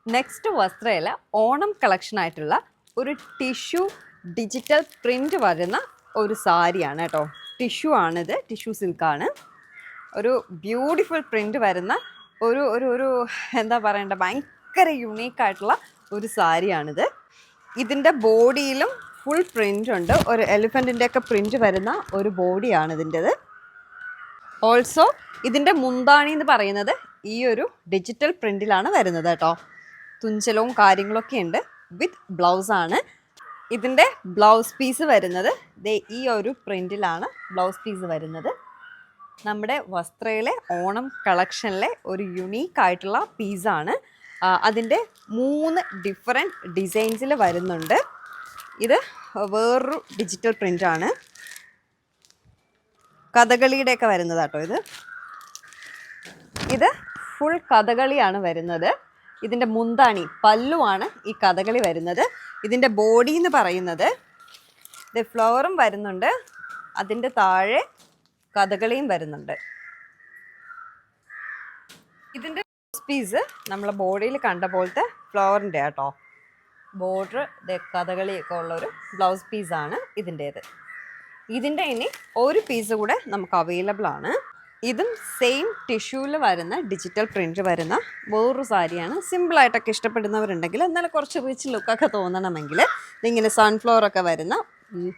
Next വസ്ത്രയില Onam collection ആയിട്ടുള്ള ഒരു tissue digital print വരുന്ന ഒരു സാരിയാണ് കേട്ടോ. ടിഷ്യൂ ആണിത്, ടിഷ്യൂ സിൽക്കാണ്. ഒരു ബ്യൂട്ടിഫുൾ പ്രിന്റ് വരുന്ന ഒരു ഒരു ഒരു എന്താ പറയണ്ട, ഭയങ്കര യുണീക്കായിട്ടുള്ള ഒരു സാരിയാണിത്. ഇതിൻ്റെ ബോഡിയിലും ഫുൾ പ്രിൻ്റ് ഉണ്ട്. ഒരു എലിഫൻറ്റിൻ്റെ ഒക്കെ പ്രിൻ്റ് വരുന്ന ഒരു ബോഡിയാണ് ഇതിൻ്റെത്. ഓൾസോ ഇതിൻ്റെ മുന്താണി എന്ന് പറയുന്നത് ഈ ഒരു ഡിജിറ്റൽ പ്രിൻറ്റിലാണ് വരുന്നത് കേട്ടോ. തുഞ്ചലവും കാര്യങ്ങളൊക്കെ ഉണ്ട്. വിത്ത് ബ്ലൗസാണ്. ഇതിൻ്റെ ബ്ലൗസ് പീസ് വരുന്നത് ഈ ഒരു പ്രിൻറ്റിലാണ് ബ്ലൗസ് പീസ് വരുന്നത്. നമ്മുടെ വസ്ത്രയിലെ ഓണം കളക്ഷനിലെ ഒരു യുണീക്കായിട്ടുള്ള പീസാണ്. അതിൻ്റെ 3 ഡിഫറെൻറ്റ് ഡിസൈൻസിൽ വരുന്നുണ്ട്. ഇത് വേറൊരു ഡിജിറ്റൽ പ്രിൻ്റാണ്. കഥകളിയുടെയൊക്കെ വരുന്നത് കേട്ടോ. ഇത് ഫുൾ കഥകളിയാണ് വരുന്നത്. ഇതിൻ്റെ മുന്താണി പല്ലുവാണ് ഈ കഥകളി വരുന്നത്. ഇതിൻ്റെ ബോഡി എന്ന് പറയുന്നത് ഇത് ഫ്ലവറും വരുന്നുണ്ട്, അതിൻ്റെ താഴെ കഥകളിയും വരുന്നുണ്ട്. ഇതിൻ്റെ പീസ് നമ്മളെ ബോഡിയിൽ കണ്ട പോലത്തെ ഫ്ലവറിൻ്റെ കേട്ടോ. ബോർഡർ കഥകളിയൊക്കെ ഉള്ളൊരു ബ്ലൗസ് പീസാണ് ഇതിൻ്റേത്. ഇതിൻ്റെ ഇനി ഒരു പീസ് കൂടെ നമുക്ക് അവൈലബിൾ ആണ്. ഇതും സെയിം ടിഷ്യൂവിൽ വരുന്ന ഡിജിറ്റൽ പ്രിൻ്റ് വരുന്ന വേറൊരു സാരിയാണ്. സിമ്പിളായിട്ടൊക്കെ ഇഷ്ടപ്പെടുന്നവരുണ്ടെങ്കിൽ എന്നാലും കുറച്ച് റിച്ച് ലുക്കൊക്കെ തോന്നണമെങ്കിൽ ഇതിങ്ങനെ സൺഫ്ലവറൊക്കെ വരുന്ന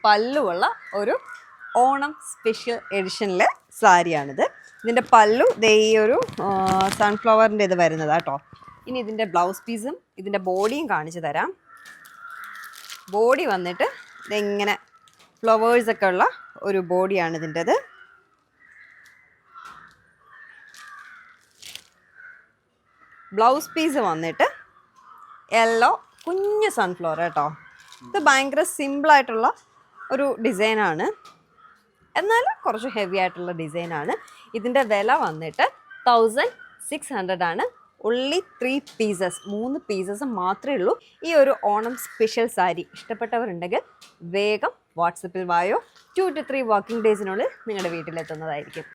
പല്ലുമുള്ള ഒരു ഓണം സ്പെഷ്യൽ എഡിഷനിലെ സാരിയാണിത്. ഇതിൻ്റെ പല്ലു ഈ ഒരു സൺഫ്ലവറിൻ്റെ ഇത് വരുന്നത് കേട്ടോ. ഇനി ഇതിൻ്റെ ബ്ലൗസ് പീസും ഇതിൻ്റെ ബോഡിയും കാണിച്ചു തരാം. ബോഡി വന്നിട്ട് ഇതിങ്ങനെ ഫ്ലവേഴ്സൊക്കെ ഉള്ള ഒരു ബോഡിയാണ് ഇതിൻ്റെത്. ബ്ലൗസ് പീസ് വന്നിട്ട് യെല്ലോ കുഞ്ഞ് സൺഫ്ലവർ കേട്ടോ. ഇത് ഭയങ്കര സിമ്പിളായിട്ടുള്ള ഒരു ഡിസൈനാണ്, എന്നാൽ കുറച്ച് ഹെവി ആയിട്ടുള്ള ഡിസൈനാണ്. ഇതിൻ്റെ വില വന്നിട്ട് 1600 ആണ്. only 3 പീസസ്, 3 പീസസ് മാത്രമേ ഉള്ളൂ. ഈ ഒരു ഓണം സ്പെഷ്യൽ സാരി ഇഷ്ടപ്പെട്ടവരുണ്ടെങ്കിൽ വേഗം വാട്സപ്പിൽ വായോ. 2 to 3 വർക്കിംഗ് ഡേയ്സിനുള്ളിൽ നിങ്ങളുടെ വീട്ടിലെത്തുന്നതായിരിക്കും.